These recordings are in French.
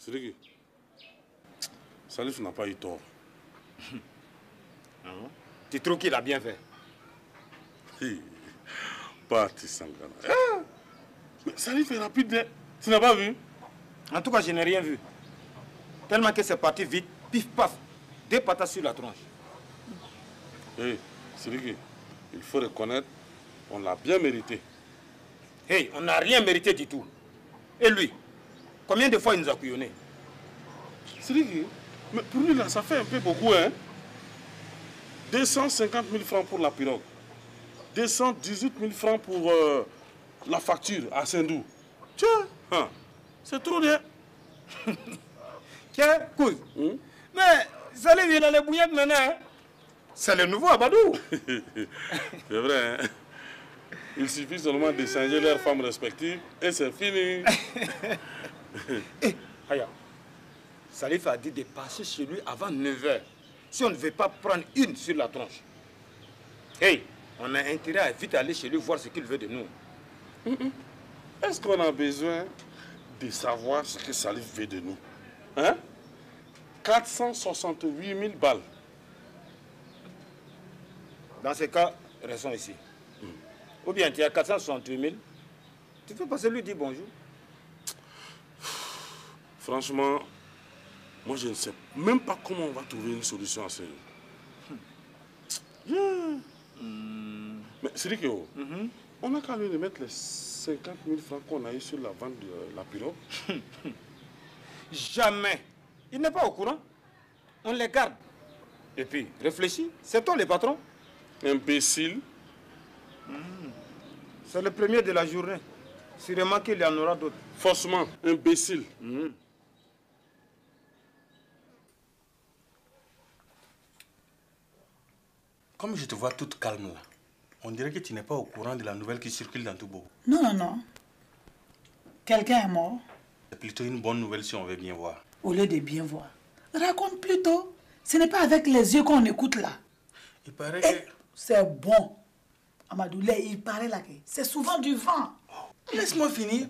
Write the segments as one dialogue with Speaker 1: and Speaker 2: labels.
Speaker 1: Sidiki, Salif n'a pas eu tort.
Speaker 2: Ah bon? Tu trouves qu'il a bien fait?
Speaker 1: Parti Sangana. Ah, mais Salif est rapide. Tu n'as pas vu?
Speaker 2: En tout cas, je n'ai rien vu. Tellement que c'est parti vite, pif paf, 2 patates sur la tronche.
Speaker 1: Sidiki, il faut reconnaître, on l'a bien mérité.
Speaker 2: On n'a rien mérité du tout. Et lui, combien de fois il nous a couillonnés?
Speaker 1: Sidiki, mais pour lui là, ça fait un peu beaucoup, hein? 250 000 francs pour la pirogue. 218 000 francs pour la facture à Saint-Dou. Tiens, c'est trop bien.
Speaker 2: Tiens, couille. Mais Salif, il a les bouillettes maintenant. Hein? C'est le nouveau Abadou.
Speaker 1: C'est vrai, hein? Il suffit seulement de changer leurs femmes respectives et c'est fini.
Speaker 2: Aya, Salif a dit de passer chez lui avant 9 h. Si on ne veut pas prendre une sur la tronche. On a intérêt à vite aller chez lui voir ce qu'il veut de nous.
Speaker 1: Est-ce qu'on a besoin de savoir ce que Salif veut de nous? Hein? 468 000 balles.
Speaker 2: Dans ce cas, restons ici. Ou bien tu as 468 000, tu peux passer lui dire bonjour.
Speaker 1: Franchement, moi je ne sais même pas comment on va trouver une solution à ça. Mais c'est dit que on a qu'à lui remettre les 50 000 francs qu'on a eu sur la vente de la pirogue.
Speaker 2: Jamais. Il n'est pas au courant. On les garde. Et puis, réfléchis. C'est toi le patron.
Speaker 1: Imbécile.
Speaker 2: C'est le premier de la journée. Sûrement qu'il y en aura d'autres.
Speaker 1: Forcément, imbécile.
Speaker 3: Comme je te vois toute calme là, on dirait que tu n'es pas au courant de la nouvelle qui circule dans tout Bobo.
Speaker 4: Non, non, non. Quelqu'un est mort.
Speaker 3: C'est plutôt une bonne nouvelle si on veut bien voir.
Speaker 4: Au lieu de bien voir. Raconte plutôt. Ce n'est pas avec les yeux qu'on écoute là.
Speaker 3: Il paraît que...
Speaker 4: C'est bon. Amadou, il paraît là que c'est souvent du vent.
Speaker 3: Laisse-moi finir.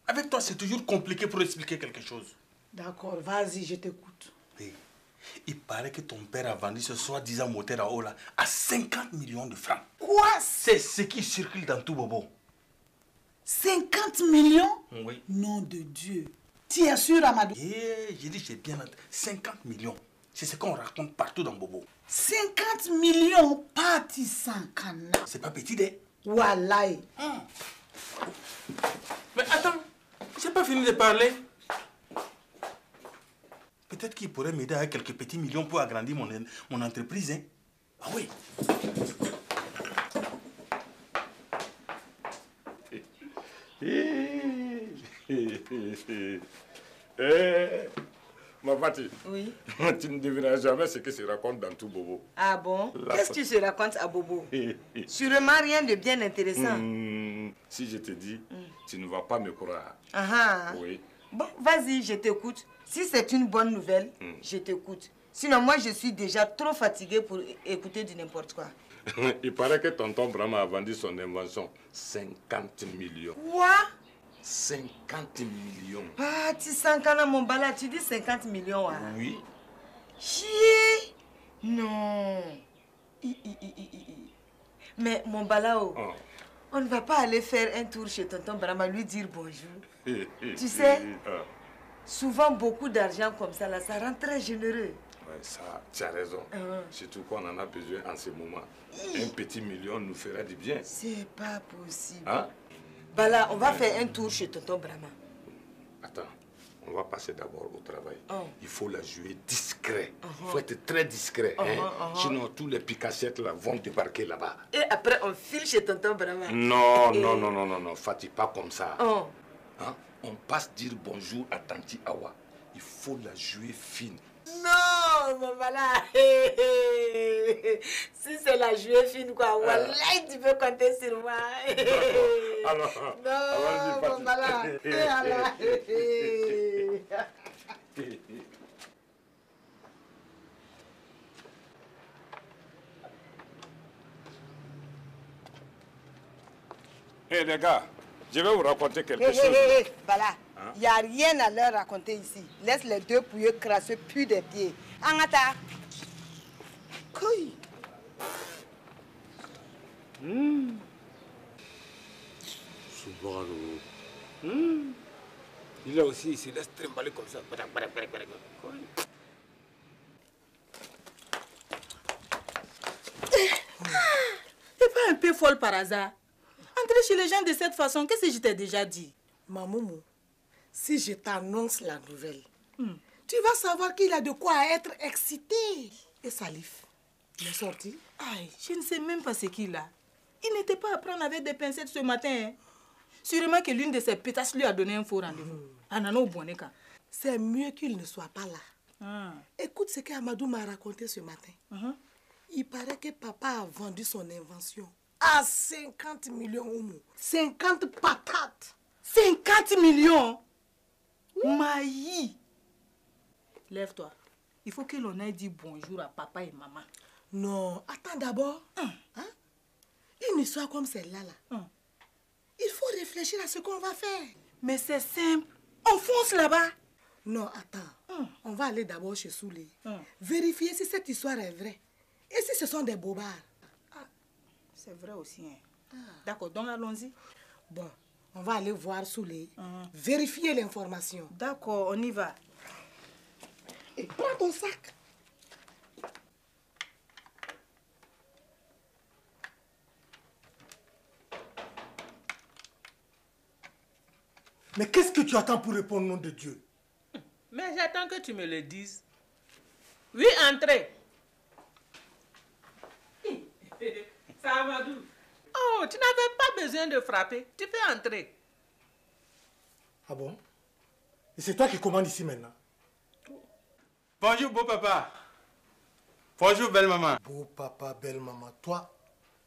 Speaker 3: Avec toi, c'est toujours compliqué pour expliquer quelque chose.
Speaker 4: D'accord, vas-y, je t'écoute.
Speaker 3: Il paraît que ton père a vendu ce soi-disant moteur à eau là à 50 millions de francs.
Speaker 4: Quoi?
Speaker 3: C'est ce qui circule dans tout Bobo.
Speaker 4: 50 millions?
Speaker 3: Oui.
Speaker 4: Nom de Dieu. Tu es sûr, Amadou?
Speaker 3: J'ai dit, j'ai bien entendu. 50 millions. C'est ce qu'on raconte partout dans Bobo.
Speaker 4: 50 millions, parti sans canard.
Speaker 3: C'est pas petit, hein?
Speaker 4: Wallahi.
Speaker 3: Mais attends, j'ai pas fini de parler. Peut-être qu'il pourrait m'aider avec quelques petits millions pour agrandir mon entreprise, hein? Ah oui.
Speaker 2: Ma Fati.
Speaker 5: Oui.
Speaker 2: Tu ne devineras jamais ce qui se raconte dans tout Bobo.
Speaker 5: Ah bon? Qu'est-ce que tu se racontes à Bobo? Sûrement rien de bien intéressant.
Speaker 2: Si je te dis, tu ne vas pas me croire. Oui.
Speaker 5: Bon, vas-y, je t'écoute. Si c'est une bonne nouvelle, je t'écoute. Sinon, moi, je suis déjà trop fatiguée pour écouter du n'importe quoi.
Speaker 2: Il paraît que tonton Brahma a vendu son invention 50 millions.
Speaker 5: Quoi?
Speaker 2: 50 millions.
Speaker 5: Ah, tu sens quand mon bala, tu dis 50 millions. Hein?
Speaker 2: Oui.
Speaker 5: Chier! Non. Mais mon balao, on ne va pas aller faire un tour chez tonton Brahma, lui dire bonjour. Tu sais, souvent beaucoup d'argent comme ça, là, ça rend très généreux.
Speaker 2: Ouais, ça, tu as raison. Surtout qu'on en a besoin en ce moment. Un petit million nous fera du bien.
Speaker 5: C'est pas possible.
Speaker 2: Hein?
Speaker 5: Bala, on va faire un tour chez tonton Brahma.
Speaker 2: Attends, on va passer d'abord au travail. Il faut la jouer discret. Il faut être très discret. Sinon, tous les picassettes là, vont débarquer là-bas.
Speaker 5: Et après, on file chez tonton Brahma.
Speaker 2: Non, Fatih, pas comme ça. Hein? On passe dire bonjour à Tanti Awa. Il faut la jouer fine.
Speaker 5: Non, mon bala. Si c'est la jouer fine, quoi, wallahi, tu peux compter sur moi.
Speaker 2: Alors,
Speaker 5: non, mon bala.
Speaker 2: Les gars, je vais vous raconter quelque chose.
Speaker 5: Bala, Il n'y a rien à leur raconter ici. Laisse les deux pouilleux crasseux plus des pieds. Angata. Couille.
Speaker 2: Il a aussi, il se laisse trimballer comme ça.
Speaker 4: T'es pas un peu folle par hasard? Entrer chez les gens de cette façon, qu'est-ce que je t'ai déjà dit?
Speaker 6: Mamoumou, si je t'annonce la nouvelle, tu vas savoir qu'il a de quoi être excité. Et Salif, il est sorti?
Speaker 4: Aïe, je ne sais même pas ce qu'il a. Il n'était pas à prendre avec des pincettes ce matin. Hein. Sûrement que l'une de ses pétasses lui a donné un faux rendez-vous. Anano Boneka.
Speaker 6: C'est mieux qu'il ne soit pas là. Écoute ce qu'Amadou m'a raconté ce matin. Il paraît que papa a vendu son invention à 50 millions Oumou. 50 patates.
Speaker 4: 50 millions? Maï. Lève-toi. Il faut que l'on aille dire bonjour à papa et maman.
Speaker 6: Non, attends d'abord. Une histoire comme celle-là, il faut réfléchir à ce qu'on va faire.
Speaker 4: Mais c'est simple. On fonce là-bas.
Speaker 6: Non, attends. On va aller d'abord chez Soulé. Vérifier si cette histoire est vraie. Et si ce sont des bobards.
Speaker 4: C'est vrai aussi. Hein. D'accord, donc allons-y.
Speaker 6: Bon, on va aller voir Soulé. Vérifier l'information.
Speaker 4: D'accord, on y va.
Speaker 6: Et prends ton sac. Mais qu'est-ce que tu attends pour répondre au nom de Dieu?
Speaker 7: Mais j'attends que tu me le dises. Oui, entrez. Ça Amadou. Oh, tu n'avais pas besoin de frapper. Tu peux entrer.
Speaker 6: Ah bon? Et c'est toi qui commandes ici maintenant?
Speaker 3: Bonjour, beau papa. Bonjour, belle maman.
Speaker 6: Beau papa, belle maman, toi,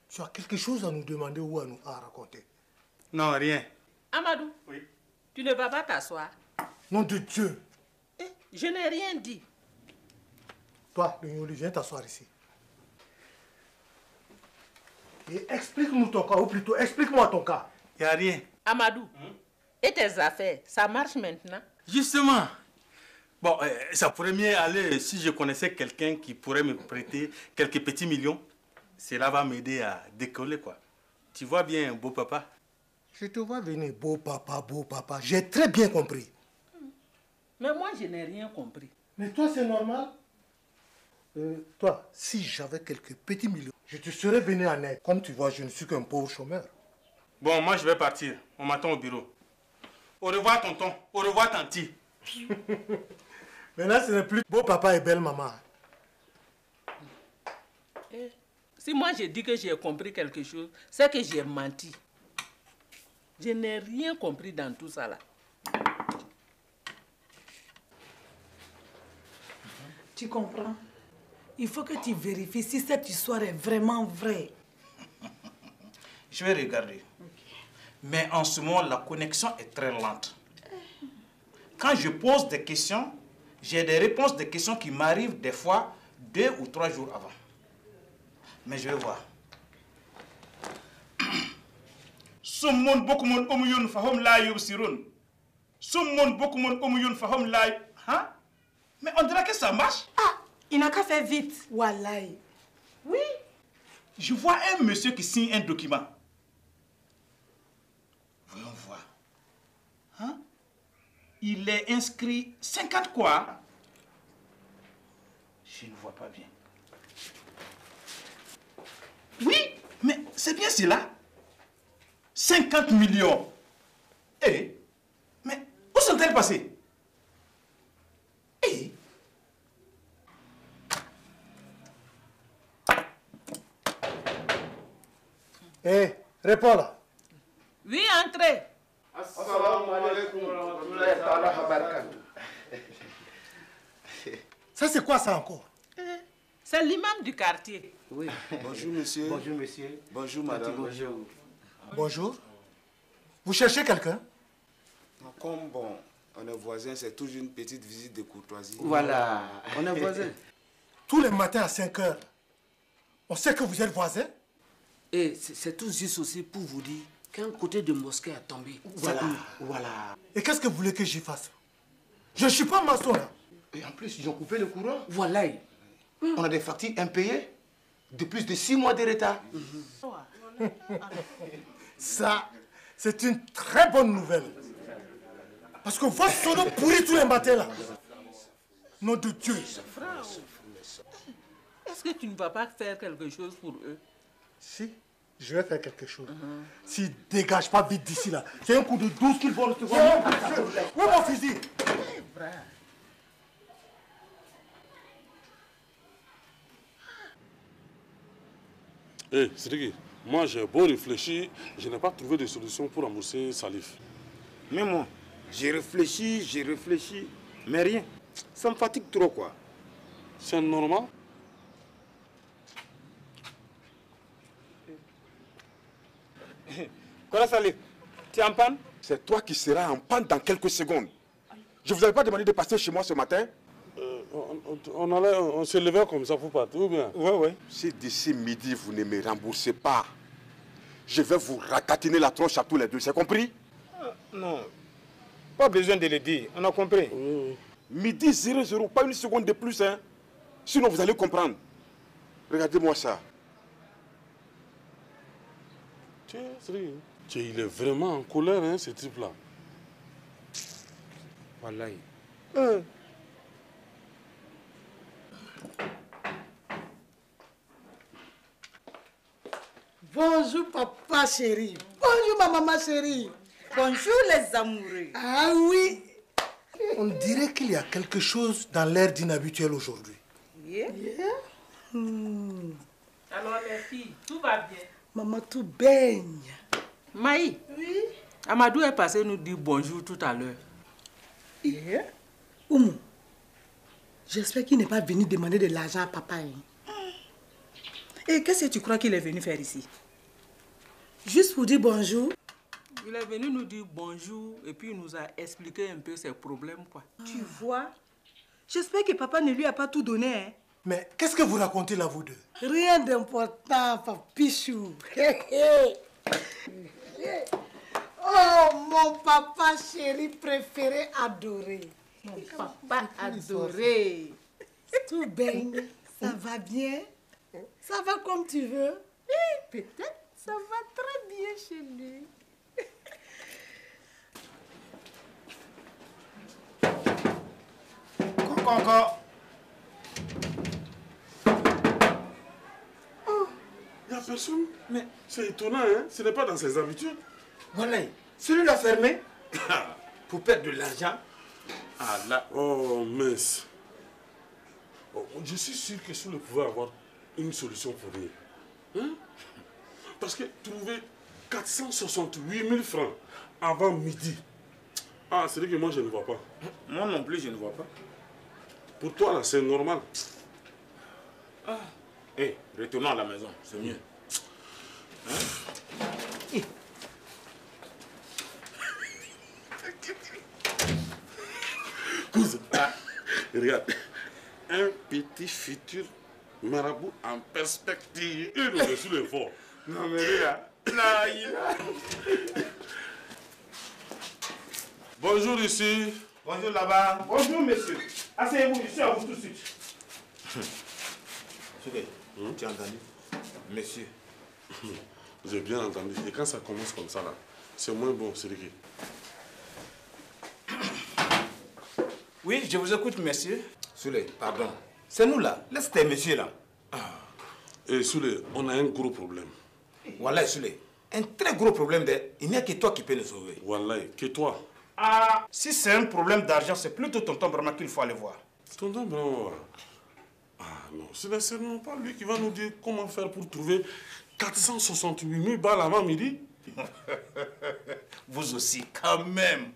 Speaker 6: tu as quelque chose à nous demander ou à nous raconter?
Speaker 3: Non, rien.
Speaker 7: Amadou.
Speaker 3: Oui.
Speaker 7: Tu ne vas pas t'asseoir.
Speaker 6: Nom de Dieu.
Speaker 7: Je n'ai rien dit.
Speaker 6: Toi, Denyoli, viens t'asseoir ici. Et explique-nous ton cas, ou plutôt explique-moi ton cas.
Speaker 3: Il n'y a rien.
Speaker 7: Amadou. Et tes affaires, ça marche maintenant?
Speaker 3: Justement. Bon, ça pourrait mieux aller si je connaissais quelqu'un qui pourrait me prêter quelques petits millions. Cela va m'aider à décoller, quoi. Tu vois bien, beau papa?
Speaker 6: Je te vois venir, beau papa, beau papa. J'ai très bien compris.
Speaker 7: Mais moi, je n'ai rien compris.
Speaker 6: Mais toi, c'est normal. Toi, si j'avais quelques petits millions, je te serais venu en aide. Comme tu vois, je ne suis qu'un pauvre chômeur.
Speaker 3: Bon, moi, je vais partir. On m'attend au bureau. Au revoir, tonton. Au revoir, tanti.
Speaker 6: Maintenant, ce n'est plus beau papa et belle maman.
Speaker 7: Si moi, je dis que j'ai compris quelque chose, c'est que j'ai menti. Je n'ai rien compris dans tout ça, là.
Speaker 6: Tu comprends? Il faut que tu vérifies si cette histoire est vraiment vraie.
Speaker 8: Je vais regarder. Mais en ce moment, la connexion est très lente. Quand je pose des questions, j'ai des réponses des questions qui m'arrivent des fois 2 ou 3 jours avant. Mais je vais voir.
Speaker 9: Summon bokumon omuyun fahom la yubsirun. Summon bokumon omuyun fahom la. Hein? Mais on dirait que ça marche.
Speaker 6: Ah, il n'a qu'à faire vite. Wallahi.
Speaker 9: Oui. Je vois un monsieur qui signe un document. Voyons voir. Hein? Il est inscrit 50 quoi? Je ne vois pas bien. Oui, mais c'est bien cela. 50 millions. Eh, mais où sont-elles passées? Eh.
Speaker 6: Eh, réponds là.
Speaker 7: Oui, entrez.
Speaker 10: Assalamu alaikum wa rahmatullahi wa barakatuh.
Speaker 6: Ça, c'est quoi ça encore?
Speaker 7: C'est l'imam du quartier.
Speaker 10: Oui. Bonjour, monsieur. Bonjour, monsieur. Bonjour, madame. Bonjour.
Speaker 6: Bonjour. Vous cherchez quelqu'un?
Speaker 10: Comme bon, on est voisins, c'est toujours une petite visite de courtoisie.
Speaker 8: Voilà, on est voisins.
Speaker 6: Tous les matins à 5 heures, on sait que vous êtes voisins?
Speaker 8: Et c'est tout juste aussi pour vous dire
Speaker 11: qu'un côté de mosquée a tombé.
Speaker 12: Voilà, voilà. Et qu'est-ce que vous voulez que j'y fasse? Je ne suis pas maçon là.
Speaker 11: Et en plus, ils ont coupé le courant. Voilà. On a des factures impayées de plus de 6 mois de retard.
Speaker 12: Ça, c'est une très bonne nouvelle. Parce que votre sono pourrit tous les matins là. Nom de Dieu.
Speaker 7: Est-ce que tu ne vas pas faire quelque chose pour eux?
Speaker 12: Si, je vais faire quelque chose. S'ils ne dégagent pas vite d'ici là, c'est un coup de 12 qu'ils vont recevoir. Où est mon fusil?
Speaker 1: Hé, Sidiki, moi j'ai beau réfléchir, je n'ai pas trouvé de solution pour rembourser Salif.
Speaker 2: Mais moi, j'ai réfléchi, mais rien. Ça me fatigue trop, quoi.
Speaker 1: C'est normal.
Speaker 2: Quoi, Salif? Tu es en panne?
Speaker 13: C'est toi qui seras en panne dans quelques secondes. Je vous avais pas demandé de passer chez moi ce matin?
Speaker 1: On se levait comme ça pour partir, ou bien?
Speaker 2: Oui.
Speaker 13: Si d'ici midi vous ne me remboursez pas, je vais vous ratatiner la tronche à tous les deux, c'est compris?
Speaker 2: Non, pas besoin de le dire, on a compris.
Speaker 13: Midi 00, pas une seconde de plus, hein. Sinon vous allez comprendre. Regardez-moi ça.
Speaker 1: Il est vraiment en colère, hein, ce type-là.
Speaker 2: Voilà.
Speaker 6: Bonjour papa chéri. Bonjour ma maman chérie.
Speaker 4: Bonjour les amoureux.
Speaker 6: Ah oui.
Speaker 12: On dirait qu'il y a quelque chose dans l'air d'inhabituel aujourd'hui.
Speaker 7: Alors les filles, tout va bien?
Speaker 6: Maman, tout baigne.
Speaker 7: Maï.
Speaker 6: Oui.
Speaker 7: Amadou est passé nous dire bonjour tout à l'heure.
Speaker 6: Oumou, j'espère qu'il n'est pas venu demander de l'argent à papa. Hein.
Speaker 4: Et qu'est-ce que tu crois qu'il est venu faire ici?
Speaker 6: Juste pour dire bonjour.
Speaker 7: Il est venu nous dire bonjour et puis il nous a expliqué un peu ses problèmes, quoi.
Speaker 4: Tu vois? J'espère que papa ne lui a pas tout donné, hein.
Speaker 12: Mais qu'est-ce que vous racontez là, vous deux?
Speaker 6: Rien d'important, papichou. Oh, mon papa chéri préféré adoré.
Speaker 4: Mon papa adoré.
Speaker 6: Tout baigne, ça va bien? Ça va comme tu veux?
Speaker 4: Peut-être ça va très bien chez lui.
Speaker 2: Encore.
Speaker 1: Il n'y a personne. Mais c'est étonnant, hein? Ce n'est pas dans ses habitudes.
Speaker 2: Voilà. Celui-là fermé pour perdre de l'argent.
Speaker 1: Ah là. Oh, mince. Oh, je suis sûr que Soule pouvait avoir une solution pour lui. Hein? Parce que trouver 468 000 francs avant midi. Ah, c'est vrai que moi je ne vois pas.
Speaker 2: Moi non plus, je ne vois pas.
Speaker 1: Pour toi, là, c'est normal.
Speaker 2: Hé, retournons à la maison, c'est mieux.
Speaker 1: Cousin, regarde. Un petit futur marabout en perspective. Et nous dessus le fort.
Speaker 2: Non mais regarde. Là, il a...
Speaker 1: Bonjour ici.
Speaker 9: Bonjour là-bas. Bonjour monsieur. Asseyez-vous, je suis à vous tout de suite.
Speaker 2: Tu as entendu? Monsieur.
Speaker 1: J'ai bien entendu. Et quand ça commence comme ça, là, c'est moins bon, c'est vrai.
Speaker 8: Oui, je vous écoute, monsieur.
Speaker 2: Souley, pardon. C'est nous là. Laisse tes messieurs là.
Speaker 1: Et Souley, on a un gros problème.
Speaker 2: Voilà, Souley. Un très gros problème. Il n'y a que toi qui peux nous sauver.
Speaker 1: Voilà, que toi.
Speaker 9: Ah, si c'est un problème d'argent, c'est plutôt tonton Brahma qu'il faut aller voir.
Speaker 1: Tonton Brahma. Ah non, ce n'est certainement pas lui qui va nous dire comment faire pour trouver 468 000 balles avant midi.
Speaker 9: Vous aussi, quand même.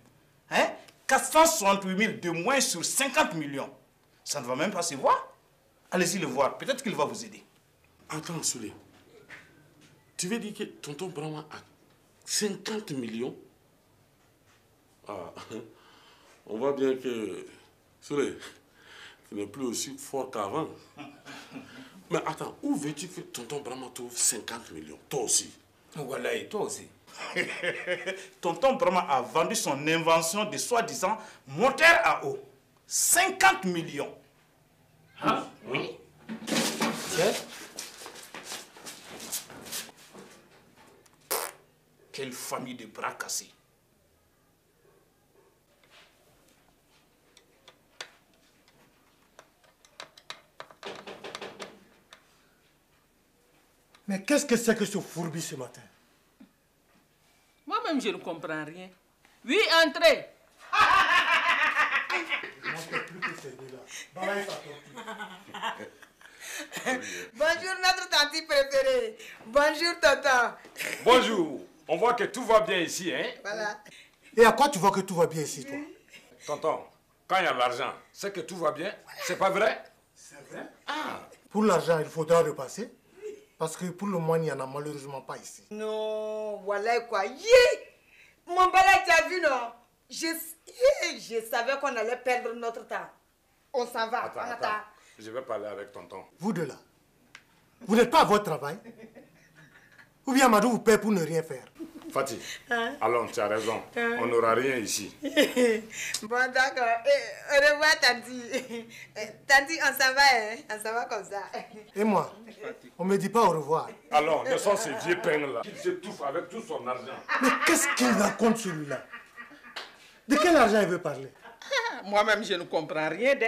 Speaker 9: Hein? 468 000 de moins sur 50 millions. Ça ne va même pas se voir. Allez-y le voir, peut-être qu'il va vous aider.
Speaker 1: Attends, Souley. Tu veux dire que tonton Brahma a 50 millions? Ah, on voit bien que, Souley, tu n'es plus aussi fort qu'avant. Mais attends, où veux-tu que tonton Brahma trouve 50 millions? Toi aussi.
Speaker 2: Voilà, et toi aussi.
Speaker 8: Tonton Brahma a vendu son invention de soi-disant moteur à eau. 50 millions.
Speaker 11: Ah, oui. Tiens.
Speaker 8: Quelle famille de bras cassés.
Speaker 12: Mais qu'est-ce que c'est que ce fourbi ce matin?
Speaker 7: Moi-même, je ne comprends rien. Oui, entrez.
Speaker 5: Bonjour notre tante préférée. Bonjour tonton.
Speaker 14: Bonjour. On voit que tout va bien ici, hein?
Speaker 5: Voilà.
Speaker 12: Et à quoi tu vois que tout va bien ici, toi?
Speaker 14: Tonton, quand il y a l'argent, c'est que tout va bien. C'est pas vrai?
Speaker 12: C'est vrai.
Speaker 14: Ah.
Speaker 12: Pour l'argent, il faudra repasser. Parce que pour le moment, il n'y en a malheureusement pas ici.
Speaker 5: Non, voilà quoi. Mon balai, tu as vu, non? Je savais qu'on allait perdre notre temps. On s'en va.
Speaker 14: Attends. Je vais parler avec tonton.
Speaker 12: Vous deux là, vous n'êtes pas à votre travail? Ou bien Amadou vous paie pour ne rien faire?
Speaker 14: Fatih,
Speaker 5: hein?
Speaker 14: Allons, tu as raison. On n'aura rien ici.
Speaker 5: Bon, d'accord. Au revoir, Tanti. Tanti, on s'en va, hein? On s'en va comme ça.
Speaker 12: Et moi, on me dit pas au revoir.
Speaker 14: Alors, laissons ces vieux peines là. Il s'étouffe avec tout son argent.
Speaker 12: Mais qu'est-ce qu'il raconte celui-là? De quel argent il veut parler?
Speaker 7: Moi-même, je ne comprends rien de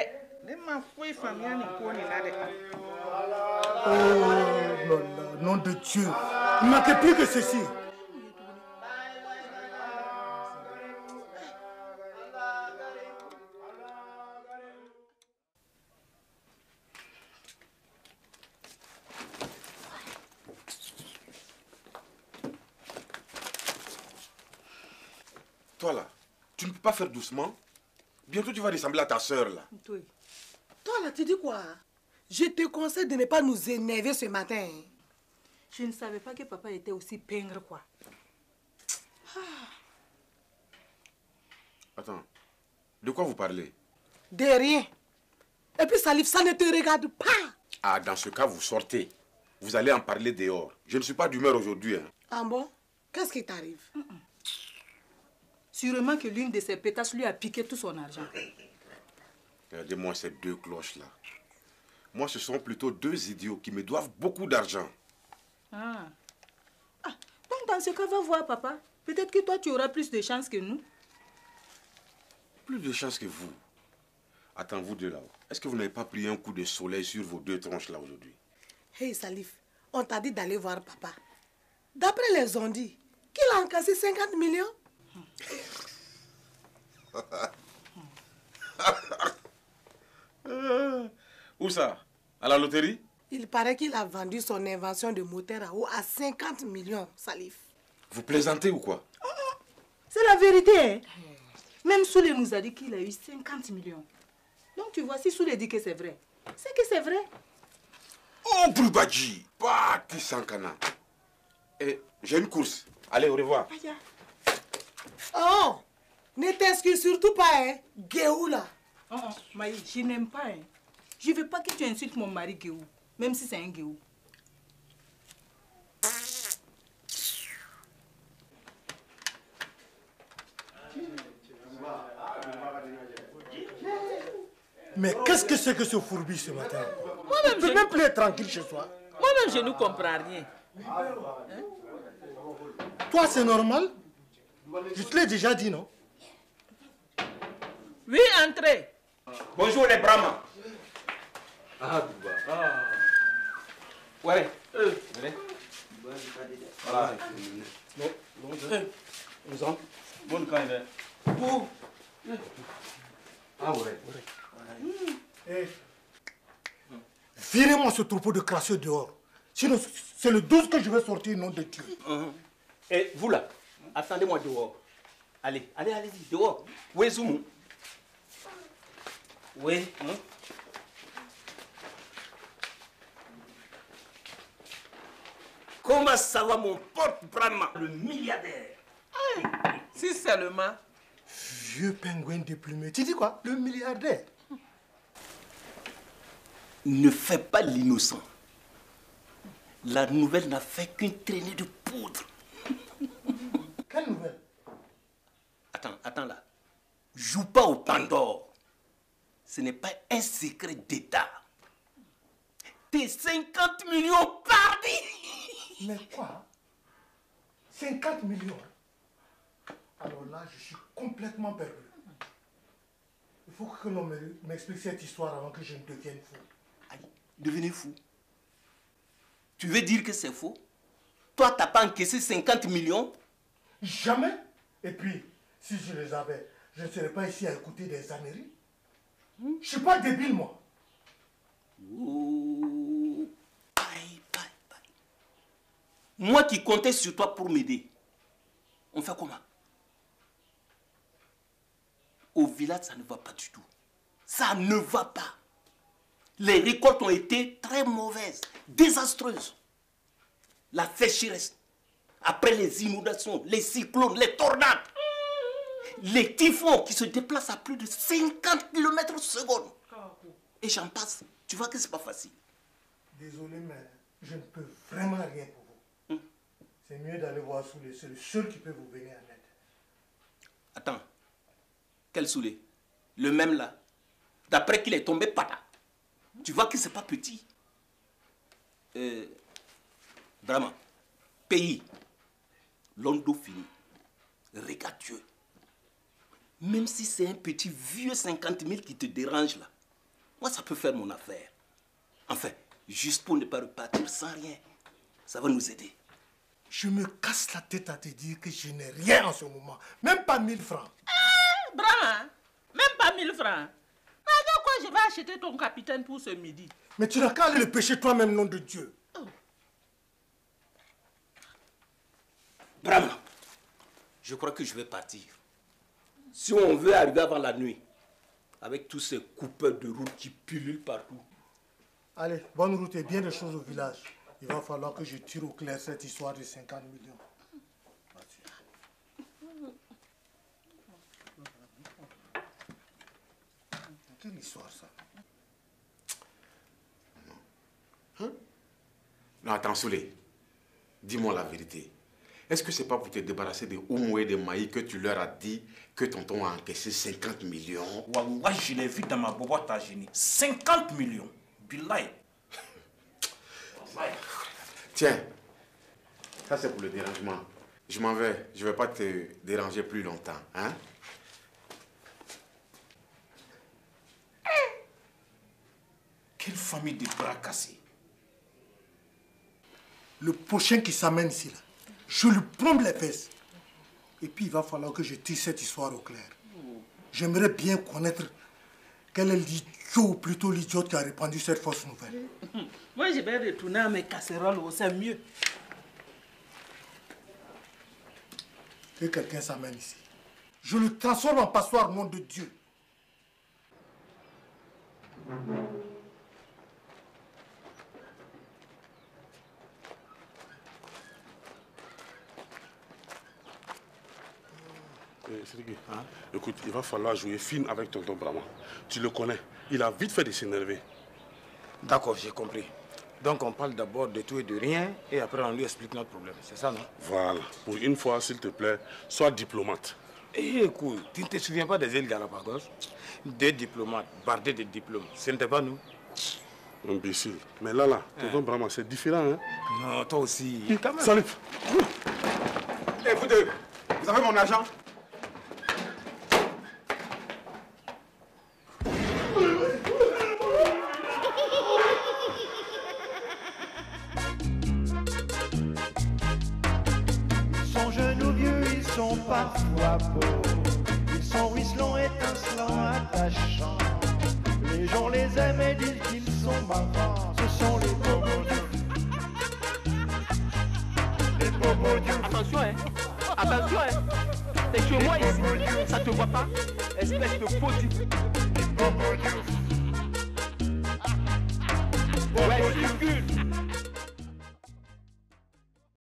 Speaker 7: ma foi familiale.
Speaker 12: Oh là là, nom de Dieu. Il ne manquait plus que ceci.
Speaker 13: Toi là, tu ne peux pas faire doucement. Bientôt tu vas ressembler à ta soeur là.
Speaker 6: Toi là, tu dis quoi? Je te conseille de ne pas nous énerver ce matin.
Speaker 4: Je ne savais pas que papa était aussi pingre, quoi.
Speaker 13: Attends, de quoi vous parlez?
Speaker 6: De rien. Et puis Salif, ça ne te regarde pas.
Speaker 13: Ah, dans ce cas, vous sortez. Vous allez en parler dehors. Je ne suis pas d'humeur aujourd'hui. Hein.
Speaker 6: Ah bon? Qu'est-ce qui t'arrive?
Speaker 4: Sûrement que l'une de ses pétasses lui a piqué tout son argent.
Speaker 13: Regardez-moi ces deux cloches-là. Moi, ce sont plutôt deux idiots qui me doivent beaucoup d'argent.
Speaker 4: Ah. Donc dans ce cas, va voir papa. Peut-être que toi, tu auras plus de chance que nous.
Speaker 13: Plus de chance que vous. Attends, vous deux là-haut. Est-ce que vous n'avez pas pris un coup de soleil sur vos deux tronches là aujourd'hui?
Speaker 6: Hey Salif, on t'a dit d'aller voir papa. D'après les ondits, qu'il a encaissé 50 millions.
Speaker 13: Où ça? À la loterie?
Speaker 6: Il paraît qu'il a vendu son invention de moteur à eau à 50 millions, Salif.
Speaker 13: Vous plaisantez ou quoi?
Speaker 4: C'est la vérité, hein? Même Soulé nous a dit qu'il a eu 50 millions. Donc tu vois, si Soulé dit que c'est vrai, c'est que c'est vrai.
Speaker 13: Oh, Boubadji! Bati Sankana. Et j'ai une course. Allez, au revoir.
Speaker 6: Oh! Ne t'excuse surtout pas, hein? Guéou là.
Speaker 4: Oh, Maï, je n'aime pas, hein? Je ne veux pas que tu insultes mon mari Guéou, même si c'est un Guéou.
Speaker 12: Mais qu'est-ce que c'est que ce fourbi ce matin?
Speaker 7: Moi-même,
Speaker 12: tu peux même plus être tranquille chez toi.
Speaker 7: Moi-même, je ne comprends rien.
Speaker 12: Toi, c'est normal? Je te l'ai déjà dit, non?
Speaker 7: Oui, entrez.
Speaker 11: Bonjour les Brahmas.
Speaker 14: Ah, Duba. Ah.
Speaker 11: Ouais. Venez. Voilà.
Speaker 3: Nous en. Bonne quand il est.
Speaker 11: Ah ouais.
Speaker 12: Hey. Virez-moi ce troupeau de crasseux dehors. Sinon, c'est le 12 que je vais sortir, nom de Dieu.
Speaker 11: Et vous là, attendez-moi dehors. Allez, allez-y, dehors. Où est Zoumou? Oui. Comment ça va mon pote Brahma, le milliardaire?
Speaker 7: Si seulement.
Speaker 12: Vieux pingouin déplumé. Tu dis quoi? Le milliardaire?
Speaker 11: Ne fais pas l'innocent. La nouvelle n'a fait qu'une traînée de poudre.
Speaker 15: Bandor, ce n'est pas un secret d'État. Tes 50 millions pardis.
Speaker 12: Mais quoi? 50 millions? Alors là, je suis complètement perdu. Il faut que l'on m'explique cette histoire avant que je ne devienne fou.
Speaker 15: Aïe, devenez fou. Tu veux dire que c'est faux? Toi, tu n'as pas encaissé 50 millions?
Speaker 12: Jamais. Et puis, si je les avais, je ne serais pas ici à écouter des âneries. Je ne suis pas débile, moi.
Speaker 15: Oh. Bye, bye, bye. Moi qui comptais sur toi pour m'aider, on fait comment? Au village, ça ne va pas du tout. Ça ne va pas. Les récoltes ont été très mauvaises, désastreuses. La sécheresse, après les inondations, les cyclones, les tornades, les typhons qui se déplacent à plus de 50 km/s. Et j'en passe. Tu vois que c'est pas facile.
Speaker 12: Désolé, mais je ne peux vraiment rien pour vous. C'est mieux d'aller voir Soulé. C'est le seul qui peut vous venir en aide.
Speaker 15: Attends. Quel Soulé? Le même là. D'après qu'il est tombé pata. Tu vois que c'est pas petit. Vraiment. Pays. Londo fini. Regarde Dieu. Même si c'est un petit vieux 50 000 qui te dérange là, moi ça peut faire mon affaire. Enfin, juste pour ne pas repartir sans rien. Ça va nous aider.
Speaker 12: Je me casse la tête à te dire que je n'ai rien en ce moment. Même pas 1000 francs.
Speaker 7: Brahma, même pas 1000 francs. Regarde quoi, je vais acheter ton capitaine pour ce midi.
Speaker 12: Mais tu n'as qu'à aller le pêcher toi-même, nom de Dieu.
Speaker 15: Brahma, je crois que je vais partir. Si on veut arriver avant la nuit, avec tous ces coupeurs de route qui pullulent partout.
Speaker 12: Allez, bonne route et bien des choses au village. Il va falloir que je tire au clair cette histoire de 50 millions. Quelle histoire ça?
Speaker 13: Hein? Non, attends, Soulé. Dis-moi la vérité. Est-ce que c'est pas pour te débarrasser des Oumou et des Maïs que tu leur as dit que tonton a encaissé 50 millions?
Speaker 8: Wallah, je l'ai vu dans ma boîte à génie. 50 millions. Billahi.
Speaker 13: Tiens, ça c'est pour le dérangement. Je m'en vais. Je ne vais pas te déranger plus longtemps. Hein?
Speaker 8: Quelle famille de bras cassés.
Speaker 12: Le prochain qui s'amène ici, là, je lui plombe les fesses. Et puis il va falloir que je tire cette histoire au clair. J'aimerais bien connaître quel est l'idiot, ou plutôt l'idiote qui a répandu cette fausse nouvelle.
Speaker 7: Moi, je vais retourner à mes casseroles, c'est mieux.
Speaker 12: Que quelqu'un s'amène ici. Je le transforme en passoire, nom de Dieu.
Speaker 1: Écoute, il va falloir jouer fine avec tonton Brahma. Tu le connais, il a vite fait de s'énerver.
Speaker 2: D'accord, j'ai compris. Donc on parle d'abord de tout et de rien, et après on lui explique notre problème. C'est ça, non?
Speaker 1: Voilà. Pour une fois, s'il te plaît, sois diplomate.
Speaker 2: Écoute, tu ne te souviens pas des îles Galapagos? Des diplomates, bardés de diplômes. Ce n'était pas nous.
Speaker 1: Imbécile. Mais là, tonton Brahma, c'est différent, hein?
Speaker 2: Non, toi aussi.
Speaker 1: Salut.
Speaker 13: Eh, vous deux, vous avez mon argent?
Speaker 16: Parfois beaux, ils sont ruisselants, étincelants, attachants. Les gens les aiment et disent qu'ils sont marrants. Ce sont les bobodieux. Les bobodieux.
Speaker 17: Attention, hein. Attention, hein. T'es chez moi ici, ça te voit pas? Espèce de faux type.
Speaker 16: Les bobodieux.
Speaker 17: Ouais, circule.